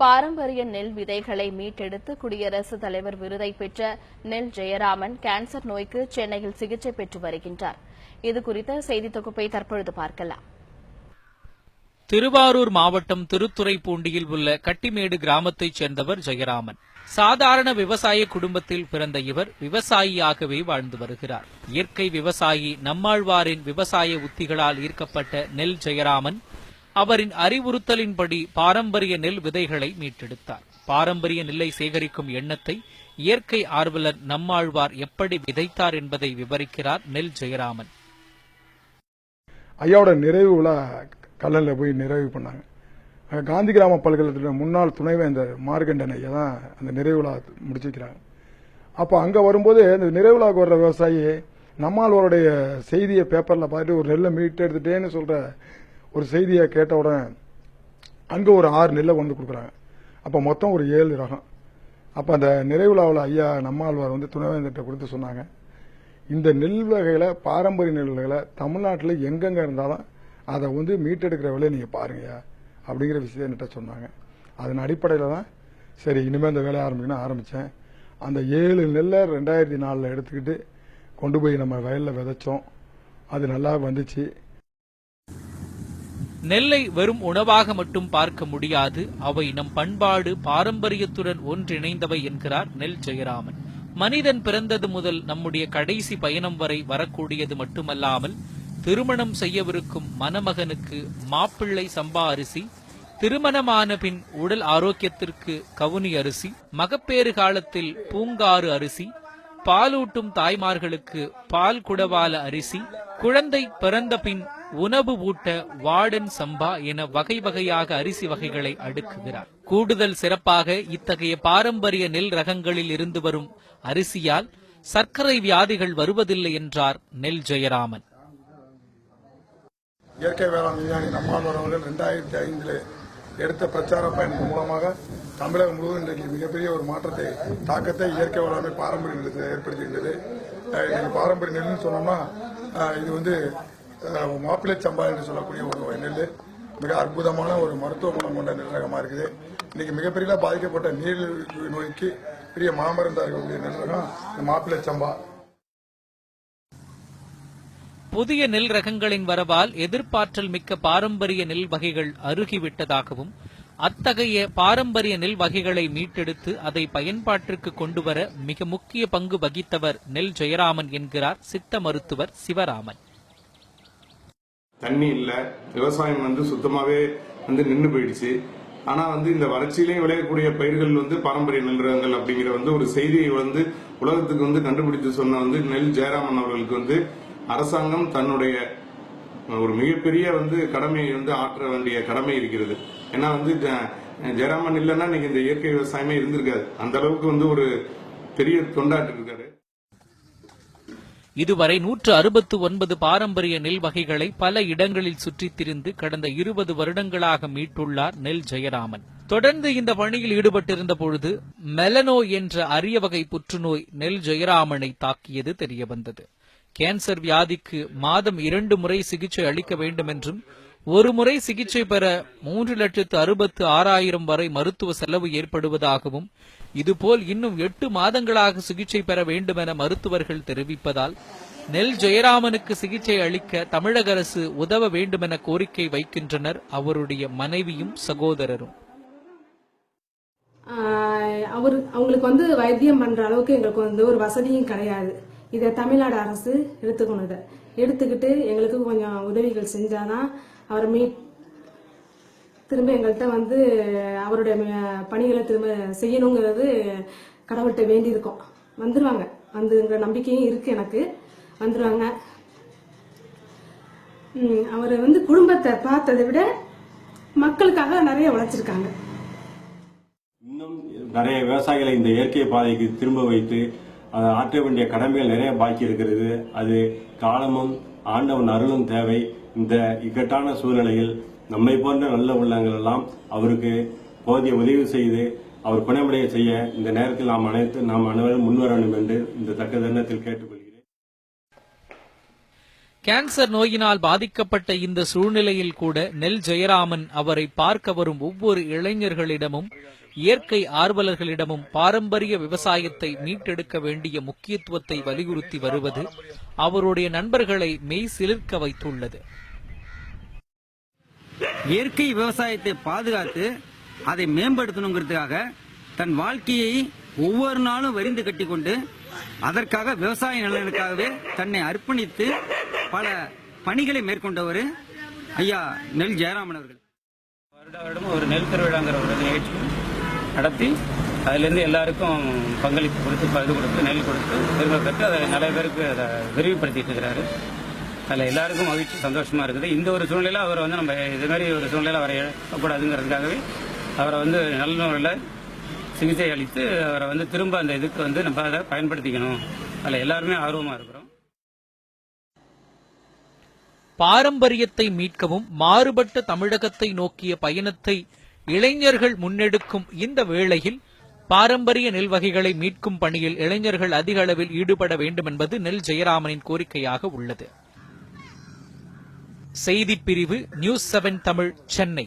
பாரம்பரிய நெல் விதைகளை மீட்டெடுத்து குடியரசுத் தலைவர் விருதை பெற்ற நெல் ஜெயராமன் கேன்சர் நோய்க்கு சென்னையில் சிகிச்சை பெற்று வருகின்றார். இதுகுறித்த செய்தி தொகுப்பை தற்பொழுது பார்க்கலாம். திருவாரூர் மாவட்டம் திருத்துறைப்பூண்டியில் உள்ள கட்டிமேடு கிராமத்தைச் சேர்ந்தவர் ஜெயராமன். சாதாரண விவசாய குடும்பத்தில் பிறந்த இவர் விவசாயியாகவே வாழ்ந்து வருகிறார். இயற்கை விவசாயி நம்மாழ்வாரின் விவசாய உத்திகளால் ஈர்க்கப்பட்ட நெல் ஜெயராமன் அவரின் அறிவுறுத்தலின்படி பாரம்பரிய நெல் விதைகளை மீட்டெடுத்தார். பாரம்பரிய நெல்லை சேகரிக்கும் எண்ணத்தை இயற்கை ஆர்வலர் நம்மாழ்வார் எப்படி விதைத்தார் என்பதை விவரிக்கிறார் நெல் ஜெயராமன். ஐயாவோட நிறைவு விழா கல்லனில் போய் நிறைவு பண்ணாங்க. காந்தி கிராம பல்கலைக்கழகத்தின் முன்னாள் துணைவேந்தர் மார்கண்டன் ஐயா தான் அந்த நிறைவு விழா முடிச்சிருக்கிறாங்க. அப்போ அங்கே வரும்போது அந்த நிறைவு விழாவுக்கு வர்ற விவசாயி நம்மாழ்வாருடைய செய்தியை பேப்பரில் பார்த்துட்டு ஒரு நெல்லை மீட்டு எடுத்துட்டேன்னு சொல்கிற ஒரு செய்தியை கேட்ட உடனே அங்கே ஒரு 6 நெல்லை கொண்டு கொடுக்குறாங்க. அப்போ மொத்தம் ஒரு 7 ரகம். அப்போ அந்த நிறைவு விழாவில் ஐயா நம்மாழ்வார் வந்து துணைவேந்தர்கிட்ட கொடுத்து சொன்னாங்க, இந்த நெல் வகைகளை பாரம்பரிய நெல் வகைகளை தமிழ்நாட்டில் எங்கெங்கே இருந்தாலும் அதை வந்து மீட்டெடுக்கிற வேலையை நீங்கள் பாருங்க அப்படிங்கிற விஷயம் என்கிட்ட சொன்னாங்க. அதன் அடிப்படையில் தான் சரி இனிமேல் இந்த வேலையை ஆரம்பித்தேன். அந்த 7 நெல்லை 2004 எடுத்துக்கிட்டு கொண்டு போய் நம்ம வயலில் விதைச்சோம். அது நல்லா வந்துச்சு. நெல்லை வெறும் உணவாக மட்டும் பார்க்க முடியாது, அவை நம் பண்பாடு பாரம்பரியத்துடன் ஒன்றிணைந்தவை என்கிறார் நெல் ஜெயராமன். மனிதன் பிறந்தது முதல் நம்முடைய கடைசி பயணம் வரை வரக்கூடியது மட்டுமல்லாமல் திருமணம் செய்யவிருக்கும் மணமகனுக்கு மாப்பிள்ளை சம்பா அரிசி, திருமணமான பின் உடல் ஆரோக்கியத்திற்கு கவுனி அரிசி, மகப்பேறு காலத்தில் பூங்காறு அரிசி, பாலூட்டும் தாய்மார்களுக்கு பால் குடவால அரிசி, குழந்தை பிறந்த பின் உணவு ஊட்ட வாடன் சம்பா என வகை வகையாக அரிசி வகைகளை அடுக்குகிறார். கூடுதல் சிறப்பாக இத்தகைய பாரம்பரிய நெல் ரகங்களில் இருந்து வரும் அரிசியால் சர்க்கரை வியாதிகள் வருவதில்லை என்றார் நெல் ஜெயராமன். இயற்கை வேளாண் விஞ்ஞானி நம்மாழ்வார் அவர்கள் 2005 எடுத்த பிரச்சார பயணத்தின் மூலமாக தமிழகம் முழுவதும் இன்றைக்கு மிகப்பெரிய ஒரு மாற்றத்தை தாக்கத்தை இயற்கை வேளாண்மை பாரம்பரிய நிலத்தில் ஏற்படுத்துகின்றது. பாரம்பரிய நெல்னு சொன்னோம்னா இது வந்து மாப்பிள்ளை சம்பா என்று சொல்லக்கூடிய ஒரு நெல் மிக அற்புதமான ஒரு மருத்துவ குணம் கொண்ட நெல் ரகமாக இருக்குது. இன்னைக்கு மிகப்பெரிய பாதிக்கப்பட்ட நீரிழிவு நோய்க்கு பெரிய மாமருந்தாக இருக்கக்கூடிய நெல் ரகம் மாப்பிள்ளை சம்பா. புதிய நெல் ரகங்களின் வரவால் எதிர்ப்பாற்றல் மிக்க பாரம்பரிய நெல் வகைகள் அருகிவிட்டதாகவும் அத்தகைய பாரம்பரிய நெல் வகைகளை மீட்டெடுத்து அதை பயன்பாட்டிற்கு கொண்டுவர மிக முக்கிய பங்கு வகித்தவர் நெல் ஜெயராமன் என்கிறார் சித்த மருத்துவர் சிவராமன். தண்ணி இல்ல, விவசாயம் சுத்தமாவே நின்று போயிடுச்சு. ஆனா இந்த வறட்சியிலையும் விளையக்கூடிய பயிர்கள் பாரம்பரிய நெல் ரகங்கள் அப்படிங்கிற ஒரு செய்தியை உலகத்துக்கு கண்டுபிடித்து சொன்ன நெல் ஜெயராமன் அவர்களுக்கு அரசாங்கம் தன்னுடைய ஒரு மிகப்பெரிய கடமையை ஆற்ற வேண்டிய கடமை இருக்கிறது. ஏன்னா ஜெயராமன் இல்லைன்னா இன்னைக்கு இந்த இயற்கை விவசாயமே இருந்திருக்காது. அந்த அளவுக்கு ஒரு பெரிய தொண்டாற்றி இருக்காரு. இதுவரை 169 பாரம்பரிய நெல் வகைகளை பல இடங்களில் சுற்றித் திரிந்து கடந்த 20 வருடங்களாக மீட்டுள்ளார் நெல் ஜெயராமன். தொடர்ந்து இந்த பணியில் ஈடுபட்டிருந்த பொழுது மெலனோ என்ற அரிய வகை புற்றுநோய் நெல் ஜெயராமனை தாக்கியது தெரியவந்தது. கேன்சர் வியாதிக்கு மாதம் 2 முறை சிகிச்சை அளிக்க வேண்டும் என்றும், ஒரு முறை சிகிச்சை பெற 3,66,000 வரை மருத்துவ செலவு ஏற்படுவதாகவும், இதுபோல் இன்னும் 8 மாதங்களாக சிகிச்சை பெற வேண்டும் என மருத்துவர்கள் தெரிவிப்பதால் நெல் ஜெயராமனுக்கு சிகிச்சை அளிக்க தமிழக அரசு உதவ வேண்டும் என கோரிக்கை வைக்கின்றனர் அவருடைய மனைவியும் சகோதரரும். அவங்களுக்கு வைத்தியம் பண்ற அளவுக்கு எங்களுக்கு ஒரு வசதியும் கிடையாது. இதை தமிழ்நாடு அரசு எடுத்துக்கணும். எடுத்துக்கிட்டு எங்களுக்கு கொஞ்சம் உதவிகள் செஞ்சாதான் அவரை திரும்ப எங்கள்கிட்ட அவருடைய பணிகளை திரும்ப செய்யணுங்கிறது கடவுள்கிட்ட வேண்டி இருக்கோம். வந்துருவாங்க, நம்பிக்கையும் இருக்கு எனக்கு, வந்துருவாங்க. அவர் குடும்பத்தை பார்த்ததை விட மக்களுக்காக நிறைய உழைச்சிருக்காங்க. இன்னும் நிறைய விவசாயிகளை இந்த இயற்கை பாதைக்கு திரும்ப வைத்து ஆற்ற வேண்டிய கடமைகள் நிறைய பாக்கி இருக்கிறது. அது காலமும் ஆண்டவன் அருளும் தேவை. இந்த இக்கட்டான சூழ்நிலையில் நம்மை போன்ற நல்ல உள்ளங்கள் எல்லாம் அவருக்கு போதிய உதவி செய்து அவர் குணமடைய செய்ய இந்த நேரத்தில் நாம் அனைவரும் முன்வர வேண்டும் என்று இந்த தக்க தருணத்தில் கேட்டுக்கொள்கிறேன். கேன்சர் நோயினால் பாதிக்கப்பட்ட இந்த சூழ்நிலையில் கூட நெல் ஜெயராமன் அவரை பார்க்க வரும் ஒவ்வொரு இளைஞர்களிடமும் இயற்கை ஆர்வலர்களிடமும் பாரம்பரிய விவசாயத்தை மீட்டெடுக்க வேண்டிய முக்கியத்துவத்தை வலியுறுத்தி வருவது அவருடைய நண்பர்களை மெய் சிலிர்க்க வைத்துள்ளது. இயற்கை விவசாயத்தை பாதுகாத்து அதை மேம்படுத்தணுங்கிறதுக்காக தன் வாழ்க்கையை ஒவ்வொரு நாளும் வரிந்து கட்டிக்கொண்டு அதற்காக விவசாய நலனுக்காகவே தன்னை அர்ப்பணித்து பல பணிகளை மேற்கொண்டவர் ஐயா நெல் ஜெயராமன் அவர்கள். வருடம் ஒரு நெல் திருவிழாங்கிற ஒரு நிகழ்ச்சி நடத்தி அதிலிருந்து எல்லாருக்கும் பங்களிப்பு கொடுத்து பகுதி கொடுத்து நெல் கொடுத்து திரும்ப பெற்று அதை நிறைய பேருக்கு அதை விரிவுபடுத்திட்டு இருக்கிறாரு. அதில் எல்லாருக்கும் மகிழ்ச்சி சந்தோஷமா இருக்குது. இந்த ஒரு சூழ்நிலையில் அவர் நம்ம இது மாதிரி ஒரு சூழ்நிலையில் அவரை இழக்கக்கூடாதுங்கிறதுக்காகவே அவரை நல்ல முறையில் சிகிச்சை அளித்து அவரை திரும்ப அந்த இதுக்கு நம்ம அதை பயன்படுத்திக்கணும். அதில் எல்லாருமே ஆர்வமாக இருக்கிறோம். பாரம்பரியத்தை மீட்கவும் மாறுபட்ட தமிழகத்தை நோக்கிய பயணத்தை இளைஞர்கள் முன்னெடுக்கும் இந்த வேளையில் பாரம்பரிய நெல் வகைகளை மீட்கும் பணியில் இளைஞர்கள் அதிக அளவில் ஈடுபட வேண்டும் என்பது நெல் ஜெயராமனின் கோரிக்கையாக உள்ளது. செய்திப்பிரிவு நியூஸ் 7 தமிழ், சென்னை.